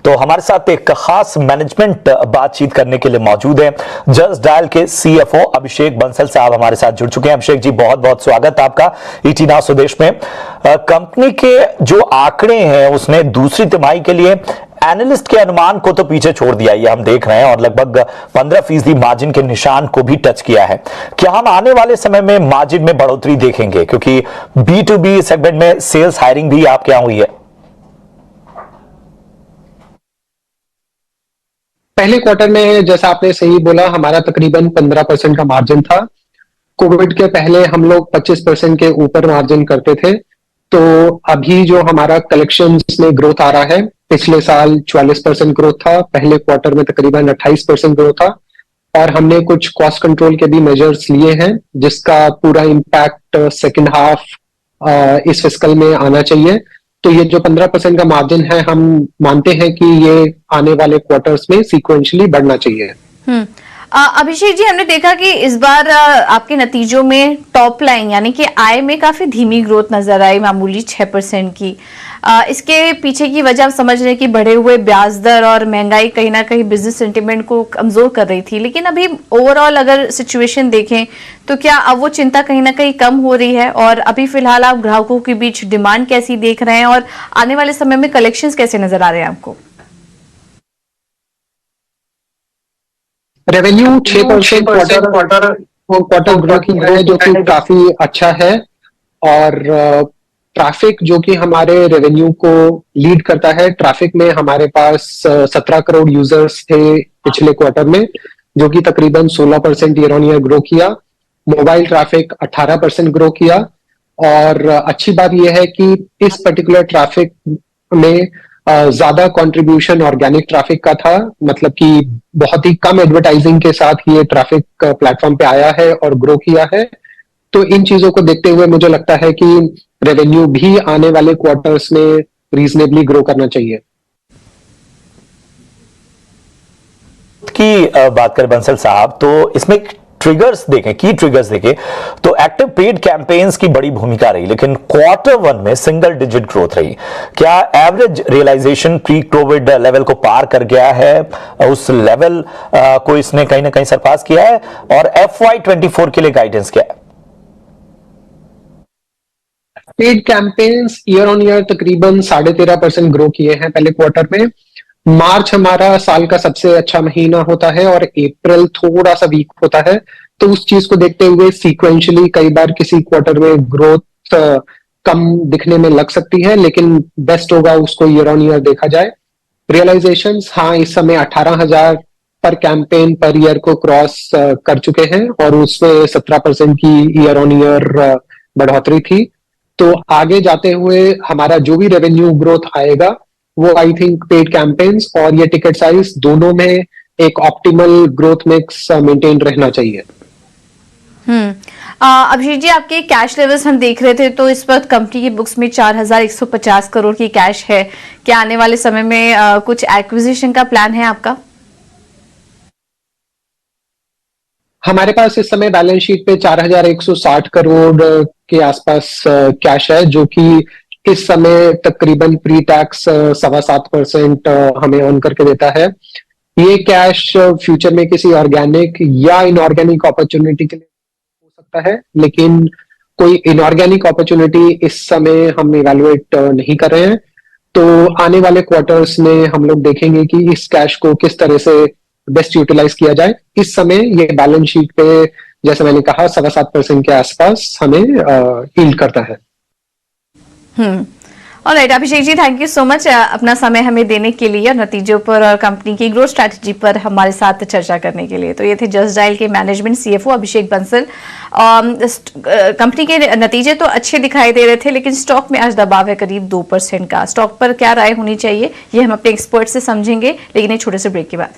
तो हमारे साथ एक खास मैनेजमेंट बातचीत करने के लिए मौजूद है। जस्ट डायल के सीएफओ अभिषेक बंसल साहब हमारे साथ जुड़ चुके हैं। अभिषेक जी, बहुत बहुत स्वागत आपका ईटी नाउ स्वदेश में। कंपनी के जो आंकड़े हैं उसने दूसरी तिमाही के लिए एनालिस्ट के अनुमान को तो पीछे छोड़ दिया, ये हम देख रहे हैं, और लगभग 15% मार्जिन के निशान को भी टच किया है। क्या हम आने वाले समय में मार्जिन में बढ़ोतरी देखेंगे, क्योंकि B2B सेगमेंट में सेल्स हायरिंग भी आपके यहां हुई है? पहले क्वार्टर में जैसा आपने सही बोला, हमारा तकरीबन 15% का मार्जिन था। कोविड के पहले हम लोग 25% के ऊपर मार्जिन करते थे। तो अभी जो हमारा कलेक्शंस में ग्रोथ आ रहा है, पिछले साल 44% ग्रोथ था, पहले क्वार्टर में तकरीबन 28% ग्रोथ था, और हमने कुछ कॉस्ट कंट्रोल के भी मेजर्स लिए हैं जिसका पूरा इम्पैक्ट सेकेंड हाफ इस फिस्कल में आना चाहिए। तो ये जो 15% का मार्जिन है, हम मानते हैं कि ये आने वाले क्वार्टर्स में सीक्वेंशियली बढ़ना चाहिए। अभिषेक जी, हमने देखा कि इस बार आपके नतीजों में टॉप लाइन यानी कि आय में काफी धीमी ग्रोथ नजर आई, मामूली 6% की। इसके पीछे की वजह आप समझ रहे हैं कि बढ़े हुए ब्याज दर और महंगाई कहीं ना कहीं बिजनेस सेंटिमेंट को कमजोर कर रही थी, लेकिन अभी ओवरऑल अगर सिचुएशन देखें तो क्या अब वो चिंता कहीं ना कहीं कम हो रही है? और अभी फिलहाल आप ग्राहकों के बीच डिमांड कैसी देख रहे हैं और आने वाले समय में कलेक्शंस कैसे नजर आ रहे हैं आपको? रेवेन्यू 6% क्वार्टर ग्रो की है, जो कि काफी अच्छा है। और ट्रैफिक जो कि हमारे रेवेन्यू को लीड करता है, ट्रैफिक में हमारे पास 17 करोड़ यूजर्स थे पिछले क्वार्टर में, जो कि तकरीबन 16% ईयर ऑन ईयर ग्रो किया। मोबाइल ट्रैफिक 18% ग्रो किया। और अच्छी बात यह है कि इस पर्टिकुलर ट्रैफिक में ज्यादा कंट्रीब्यूशन ऑर्गेनिक ट्रैफिक का था, मतलब कि बहुत ही कम एडवर्टाइजिंग के साथ ये ट्रैफिक प्लेटफॉर्म पे आया है और ग्रो किया है। तो इन चीजों को देखते हुए मुझे लगता है कि रेवेन्यू भी आने वाले क्वार्टर्स में रीजनेबली ग्रो करना चाहिए। की बात करें बंसल साहब, तो इसमें ट्रिगर्स देखें, की ट्रिगर्स देखें तो एक्टिव पेड कैंपेन्स की बड़ी भूमिका रही, लेकिन क्वार्टर 1 में सिंगल डिजिट ग्रोथ रही। क्या average realisation pre covid level को पार कर गया है? उस लेवल को इसने कहीं ना कहीं सरपास किया है? और FY24 के लिए गाइडेंस क्या है? Paid campaigns year on year तकरीबन 13.5% ग्रो किए हैं पहले क्वार्टर में। मार्च हमारा साल का सबसे अच्छा महीना होता है और अप्रैल थोड़ा सा वीक होता है। तो उस चीज को देखते हुए सीक्वेंशियली कई बार किसी क्वार्टर में ग्रोथ कम दिखने में लग सकती है, लेकिन बेस्ट होगा उसको ईयर ऑन ईयर देखा जाए। रियलाइजेशंस हाँ इस समय 18,000 पर कैंपेन पर ईयर को क्रॉस कर चुके हैं, और उसमें 17% की ईयर ऑन ईयर बढ़ोतरी थी। तो आगे जाते हुए हमारा जो भी रेवेन्यू ग्रोथ आएगा वो आई थिंक पेड कैंपेन्स और ये टिकट साइज दोनों में एक ऑप्टिमल ग्रोथ मिक्स मेंटेन रहना चाहिए। अभिषेक जी, आपके कैश लेवल्स हम देख रहे थे तो इस वक्त कंपनी की बुक्स में 4,150 करोड़ की कैश है। क्या आने वाले समय में कुछ एक्विजिशन का प्लान है आपका? हमारे पास इस समय बैलेंस शीट पे 4,160 करोड़ के आसपास कैश है, जो कि इस समय तकरीबन प्री टैक्स 7.25% हमें अर्न करके देता है। ये कैश फ्यूचर में किसी ऑर्गेनिक या इनऑर्गेनिक अपॉर्चुनिटी के लिए हो सकता है, लेकिन कोई इनऑर्गेनिक अपॉर्चुनिटी इस समय हम इवैल्यूएट नहीं कर रहे हैं। तो आने वाले क्वार्टर्स में हम लोग देखेंगे कि इस कैश को किस तरह से बेस्ट यूटिलाइज किया जाए। इस समय ये बैलेंस शीट पे जैसे मैंने कहा 7.25% के आसपास हमें यील्ड करता है। Alright Abhishek ji, thank you so much अपना समय हमें देने के लिए और नतीजों पर और कंपनी की ग्रोथ स्ट्रैटेजी पर हमारे साथ चर्चा करने के लिए। तो ये थे जस्ट डायल के मैनेजमेंट CFO अभिषेक बंसल। कंपनी के नतीजे तो अच्छे दिखाई दे रहे थे, लेकिन स्टॉक में आज दबाव है करीब 2% का। स्टॉक पर क्या राय होनी चाहिए ये हम अपने एक्सपर्ट से समझेंगे, लेकिन एक छोटे से ब्रेक के बाद।